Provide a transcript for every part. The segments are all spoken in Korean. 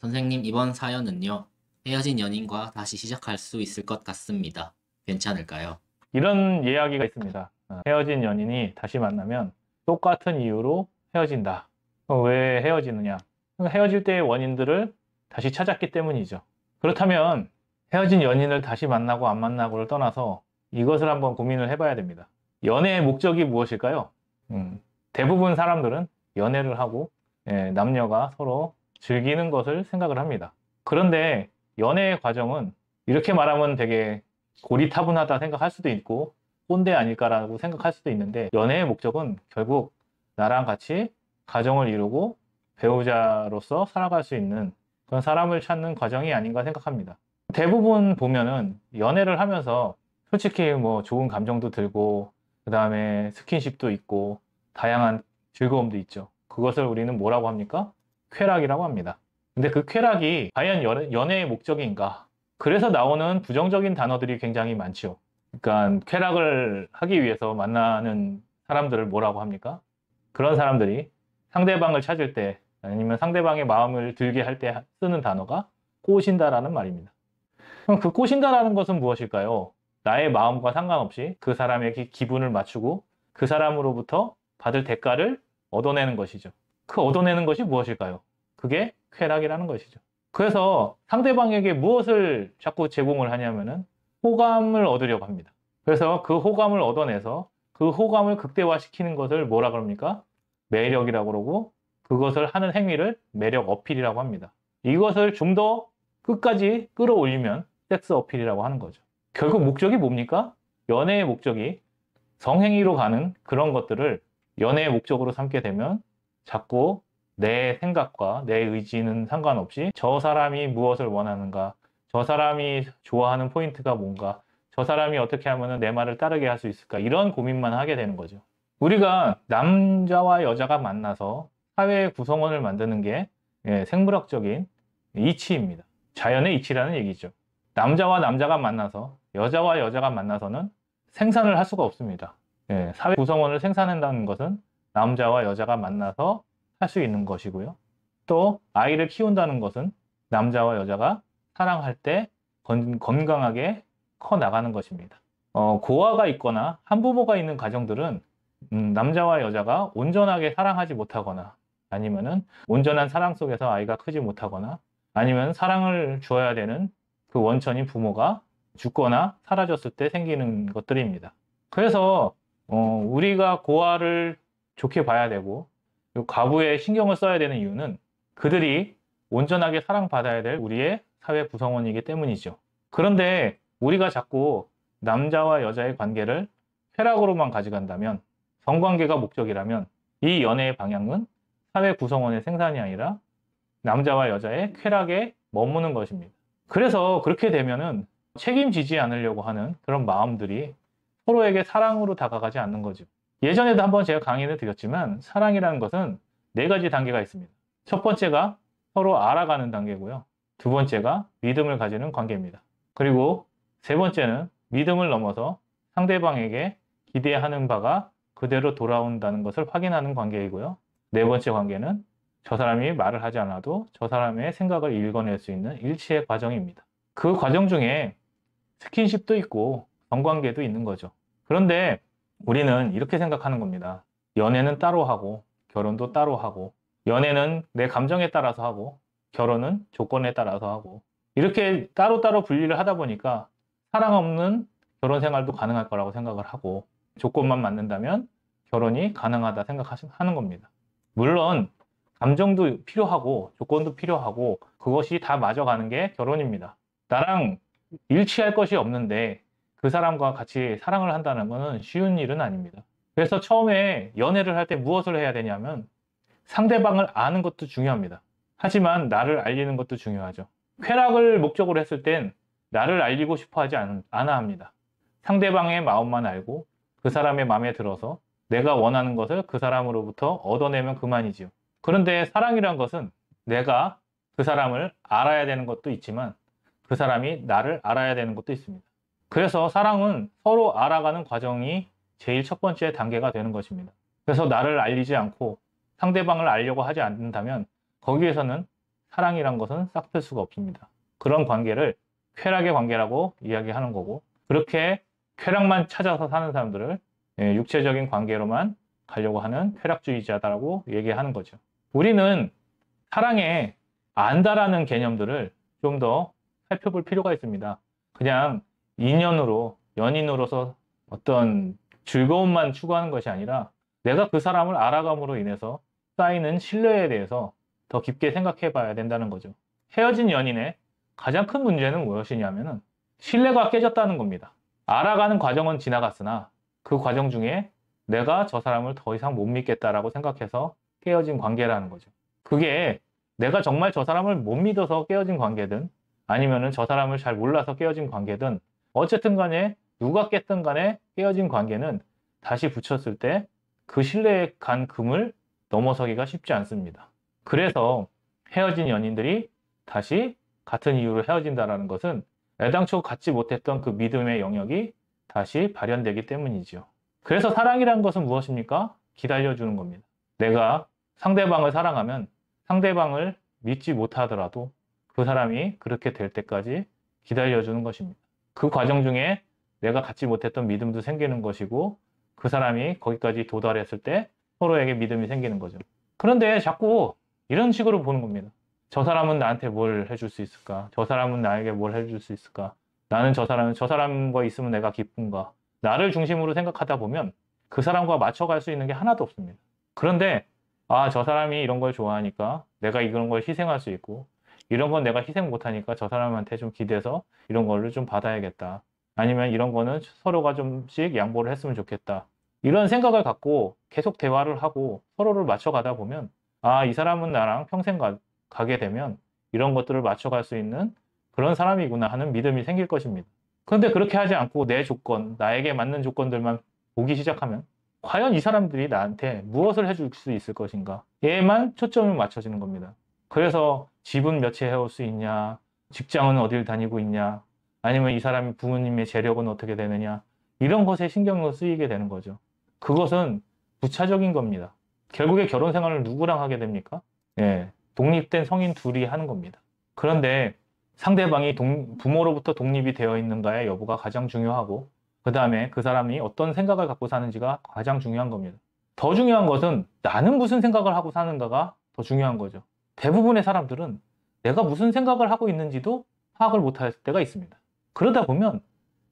선생님, 이번 사연은요, 헤어진 연인과 다시 시작할 수 있을 것 같습니다. 괜찮을까요? 이런 이야기가 있습니다. 헤어진 연인이 다시 만나면 똑같은 이유로 헤어진다. 왜 헤어지느냐? 헤어질 때의 원인들을 다시 찾았기 때문이죠. 그렇다면 헤어진 연인을 다시 만나고 안 만나고를 떠나서 이것을 한번 고민을 해봐야 됩니다. 연애의 목적이 무엇일까요? 대부분 사람들은 연애를 하고 남녀가 서로 즐기는 것을 생각을 합니다. 그런데 연애의 과정은 이렇게 말하면 되게 고리타분하다 생각할 수도 있고 꼰대 아닐까라고 생각할 수도 있는데, 연애의 목적은 결국 나랑 같이 가정을 이루고 배우자로서 살아갈 수 있는 그런 사람을 찾는 과정이 아닌가 생각합니다. 대부분 보면은 연애를 하면서 솔직히 뭐 좋은 감정도 들고 그 다음에 스킨십도 있고 다양한 즐거움도 있죠. 그것을 우리는 뭐라고 합니까? 쾌락이라고 합니다. 근데 그 쾌락이 과연 연애의 목적인가? 그래서 나오는 부정적인 단어들이 굉장히 많죠. 그러니까 쾌락을 하기 위해서 만나는 사람들을 뭐라고 합니까? 그런 사람들이 상대방을 찾을 때 아니면 상대방의 마음을 들게 할 때 쓰는 단어가 꼬신다라는 말입니다. 그럼 그 꼬신다라는 것은 무엇일까요? 나의 마음과 상관없이 그 사람에게 기분을 맞추고 그 사람으로부터 받을 대가를 얻어내는 것이죠. 그 얻어내는 것이 무엇일까요? 그게 쾌락이라는 것이죠. 그래서 상대방에게 무엇을 자꾸 제공을 하냐면은 호감을 얻으려고 합니다. 그래서 그 호감을 얻어내서 그 호감을 극대화시키는 것을 뭐라 그럽니까? 매력이라고 그러고, 그것을 하는 행위를 매력 어필이라고 합니다. 이것을 좀 더 끝까지 끌어올리면 섹스 어필이라고 하는 거죠. 결국 목적이 뭡니까? 연애의 목적이 성행위로 가는 그런 것들을 연애의 목적으로 삼게 되면 자꾸 내 생각과 내 의지는 상관없이 저 사람이 무엇을 원하는가, 저 사람이 좋아하는 포인트가 뭔가, 저 사람이 어떻게 하면 내 말을 따르게 할 수 있을까, 이런 고민만 하게 되는 거죠. 우리가 남자와 여자가 만나서 사회의 구성원을 만드는 게 생물학적인 이치입니다. 자연의 이치라는 얘기죠. 남자와 남자가 만나서 여자와 여자가 만나서는 생산을 할 수가 없습니다. 사회 구성원을 생산한다는 것은 남자와 여자가 만나서 할 수 있는 것이고요. 또 아이를 키운다는 것은 남자와 여자가 사랑할 때 건강하게 커 나가는 것입니다. 고아가 있거나 한부모가 있는 가정들은 남자와 여자가 온전하게 사랑하지 못하거나, 아니면은 온전한 사랑 속에서 아이가 크지 못하거나, 아니면 사랑을 줘야 되는 그 원천인 부모가 죽거나 사라졌을 때 생기는 것들입니다. 그래서 우리가 고아를 좋게 봐야 되고 과부에 신경을 써야 되는 이유는 그들이 온전하게 사랑받아야 될 우리의 사회 구성원이기 때문이죠. 그런데 우리가 자꾸 남자와 여자의 관계를 쾌락으로만 가져간다면, 성관계가 목적이라면 이 연애의 방향은 사회 구성원의 생산이 아니라 남자와 여자의 쾌락에 머무는 것입니다. 그래서 그렇게 되면은 책임지지 않으려고 하는 그런 마음들이 서로에게 사랑으로 다가가지 않는 거죠. 예전에도 한번 제가 강의를 드렸지만 사랑이라는 것은 4가지 단계가 있습니다. 첫 번째가 서로 알아가는 단계고요. 두 번째가 믿음을 가지는 관계입니다. 그리고 세 번째는 믿음을 넘어서 상대방에게 기대하는 바가 그대로 돌아온다는 것을 확인하는 관계이고요. 네 번째 관계는 저 사람이 말을 하지 않아도 저 사람의 생각을 읽어낼 수 있는 일치의 과정입니다. 그 과정 중에 스킨십도 있고 성관계도 있는 거죠. 그런데 우리는 이렇게 생각하는 겁니다. 연애는 따로 하고 결혼도 따로 하고, 연애는 내 감정에 따라서 하고 결혼은 조건에 따라서 하고, 이렇게 따로따로 분리를 하다 보니까 사랑 없는 결혼 생활도 가능할 거라고 생각을 하고, 조건만 맞는다면 결혼이 가능하다 생각하는 겁니다. 물론 감정도 필요하고 조건도 필요하고 그것이 다 맞아가는 게 결혼입니다. 나랑 일치할 것이 없는데 그 사람과 같이 사랑을 한다는 것은 쉬운 일은 아닙니다. 그래서 처음에 연애를 할 때 무엇을 해야 되냐면 상대방을 아는 것도 중요합니다. 하지만 나를 알리는 것도 중요하죠. 쾌락을 목적으로 했을 땐 나를 알리고 싶어 하지 않아 합니다. 상대방의 마음만 알고 그 사람의 마음에 들어서 내가 원하는 것을 그 사람으로부터 얻어내면 그만이지요. 그런데 사랑이란 것은 내가 그 사람을 알아야 되는 것도 있지만 그 사람이 나를 알아야 되는 것도 있습니다. 그래서 사랑은 서로 알아가는 과정이 제일 첫 번째 단계가 되는 것입니다. 그래서 나를 알리지 않고 상대방을 알려고 하지 않는다면 거기에서는 사랑이란 것은 싹틀 수가 없습니다. 그런 관계를 쾌락의 관계라고 이야기하는 거고, 그렇게 쾌락만 찾아서 사는 사람들을 육체적인 관계로만 가려고 하는 쾌락주의자다라고 얘기하는 거죠. 우리는 사랑에 안다라는 개념들을 좀 더 살펴볼 필요가 있습니다. 그냥 인연으로, 연인으로서 어떤 즐거움만 추구하는 것이 아니라 내가 그 사람을 알아감으로 인해서 쌓이는 신뢰에 대해서 더 깊게 생각해 봐야 된다는 거죠. 헤어진 연인의 가장 큰 문제는 무엇이냐면은 신뢰가 깨졌다는 겁니다. 알아가는 과정은 지나갔으나 그 과정 중에 내가 저 사람을 더 이상 못 믿겠다라고 생각해서 깨어진 관계라는 거죠. 그게 내가 정말 저 사람을 못 믿어서 깨어진 관계든 아니면은 저 사람을 잘 몰라서 깨어진 관계든 어쨌든 간에 누가 깼든 간에 깨어진 관계는 다시 붙였을 때 그 신뢰에 간 금을 넘어서기가 쉽지 않습니다. 그래서 헤어진 연인들이 다시 같은 이유로 헤어진다는 것은 애당초 갖지 못했던 그 믿음의 영역이 다시 발현되기 때문이죠. 그래서 사랑이라는 것은 무엇입니까? 기다려주는 겁니다. 내가 상대방을 사랑하면 상대방을 믿지 못하더라도 그 사람이 그렇게 될 때까지 기다려주는 것입니다. 그 과정 중에 내가 갖지 못했던 믿음도 생기는 것이고 그 사람이 거기까지 도달했을 때 서로에게 믿음이 생기는 거죠. 그런데 자꾸 이런 식으로 보는 겁니다. 저 사람은 나한테 뭘 해줄 수 있을까? 저 사람은 나에게 뭘 해줄 수 있을까? 나는 저 사람과 있으면 내가 기쁜가? 나를 중심으로 생각하다 보면 그 사람과 맞춰갈 수 있는 게 하나도 없습니다. 그런데 저 사람이 이런 걸 좋아하니까 내가 이런 걸 희생할 수 있고 이런 건 내가 희생 못하니까 저 사람한테 좀 기대서 이런 거를 좀 받아야겠다. 아니면 이런 거는 서로가 좀씩 양보를 했으면 좋겠다. 이런 생각을 갖고 계속 대화를 하고 서로를 맞춰가다 보면 이 사람은 나랑 평생 가게 되면 이런 것들을 맞춰갈 수 있는 그런 사람이구나 하는 믿음이 생길 것입니다. 그런데 그렇게 하지 않고 내 조건, 나에게 맞는 조건들만 보기 시작하면 과연 이 사람들이 나한테 무엇을 해줄 수 있을 것인가? 얘만 초점을 맞춰지는 겁니다. 그래서 집은 몇 채 해올 수 있냐? 직장은 어딜 다니고 있냐? 아니면 이 사람이 부모님의 재력은 어떻게 되느냐? 이런 것에 신경을 쓰이게 되는 거죠. 그것은 부차적인 겁니다. 결국에 결혼 생활을 누구랑 하게 됩니까? 독립된 성인 둘이 하는 겁니다. 그런데 상대방이 부모로부터 독립이 되어 있는가의 여부가 가장 중요하고 그 다음에 그 사람이 어떤 생각을 갖고 사는지가 가장 중요한 겁니다. 더 중요한 것은 나는 무슨 생각을 하고 사는가가 더 중요한 거죠. 대부분의 사람들은 내가 무슨 생각을 하고 있는지도 파악을 못할 때가 있습니다. 그러다 보면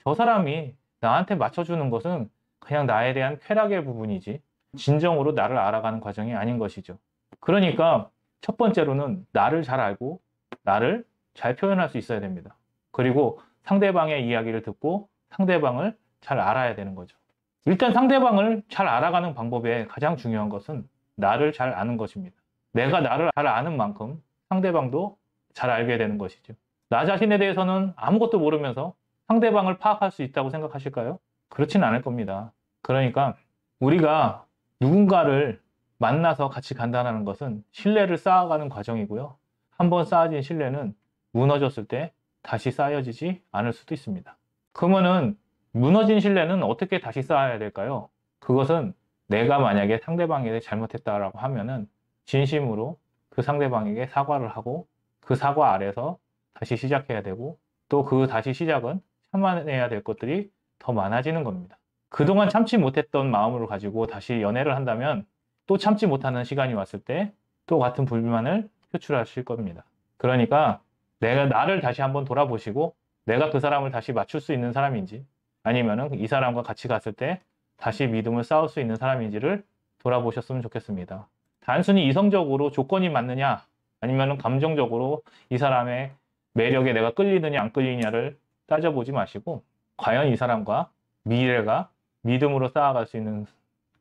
저 사람이 나한테 맞춰주는 것은 그냥 나에 대한 쾌락의 부분이지 진정으로 나를 알아가는 과정이 아닌 것이죠. 그러니까 첫 번째로는 나를 잘 알고 나를 잘 표현할 수 있어야 됩니다. 그리고 상대방의 이야기를 듣고 상대방을 잘 알아야 되는 거죠. 일단 상대방을 잘 알아가는 방법의 가장 중요한 것은 나를 잘 아는 것입니다. 내가 나를 잘 아는 만큼 상대방도 잘 알게 되는 것이죠. 나 자신에 대해서는 아무것도 모르면서 상대방을 파악할 수 있다고 생각하실까요? 그렇지는 않을 겁니다. 그러니까 우리가 누군가를 만나서 같이 간다는 것은 신뢰를 쌓아가는 과정이고요. 한번 쌓아진 신뢰는 무너졌을 때 다시 쌓여지지 않을 수도 있습니다. 그러면은 무너진 신뢰는 어떻게 다시 쌓아야 될까요? 그것은 내가 만약에 상대방에게 잘못했다라고 하면은 진심으로 그 상대방에게 사과를 하고 그 사과 아래서 다시 시작해야 되고 또 그 다시 시작은 참아내야 될 것들이 더 많아지는 겁니다. 그동안 참지 못했던 마음을 가지고 다시 연애를 한다면 또 참지 못하는 시간이 왔을 때 또 같은 불만을 표출하실 겁니다. 그러니까 내가 나를 다시 한번 돌아보시고 내가 그 사람을 다시 맞출 수 있는 사람인지 아니면은 이 사람과 같이 갔을 때 다시 믿음을 쌓을 수 있는 사람인지를 돌아보셨으면 좋겠습니다. 단순히 이성적으로 조건이 맞느냐 아니면은 감정적으로 이 사람의 매력에 내가 끌리느냐 안 끌리느냐를 따져보지 마시고 과연 이 사람과 미래가 믿음으로 쌓아갈 수 있는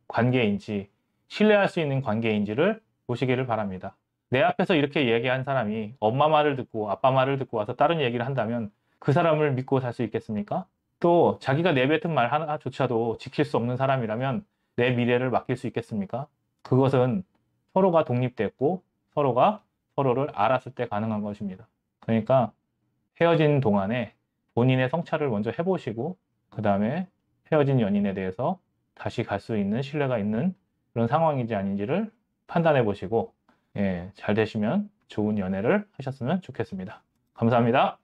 관계인지 신뢰할 수 있는 관계인지를 보시기를 바랍니다. 내 앞에서 이렇게 얘기한 사람이 엄마 말을 듣고 아빠 말을 듣고 와서 다른 얘기를 한다면 그 사람을 믿고 살 수 있겠습니까? 또 자기가 내뱉은 말 하나조차도 지킬 수 없는 사람이라면 내 미래를 맡길 수 있겠습니까? 그것은 서로가 독립됐고 서로가 서로를 알았을 때 가능한 것입니다. 그러니까 헤어진 동안에 본인의 성찰을 먼저 해보시고 그 다음에 헤어진 연인에 대해서 다시 갈 수 있는 신뢰가 있는 그런 상황인지 아닌지를 판단해 보시고 잘 되시면 좋은 연애를 하셨으면 좋겠습니다. 감사합니다.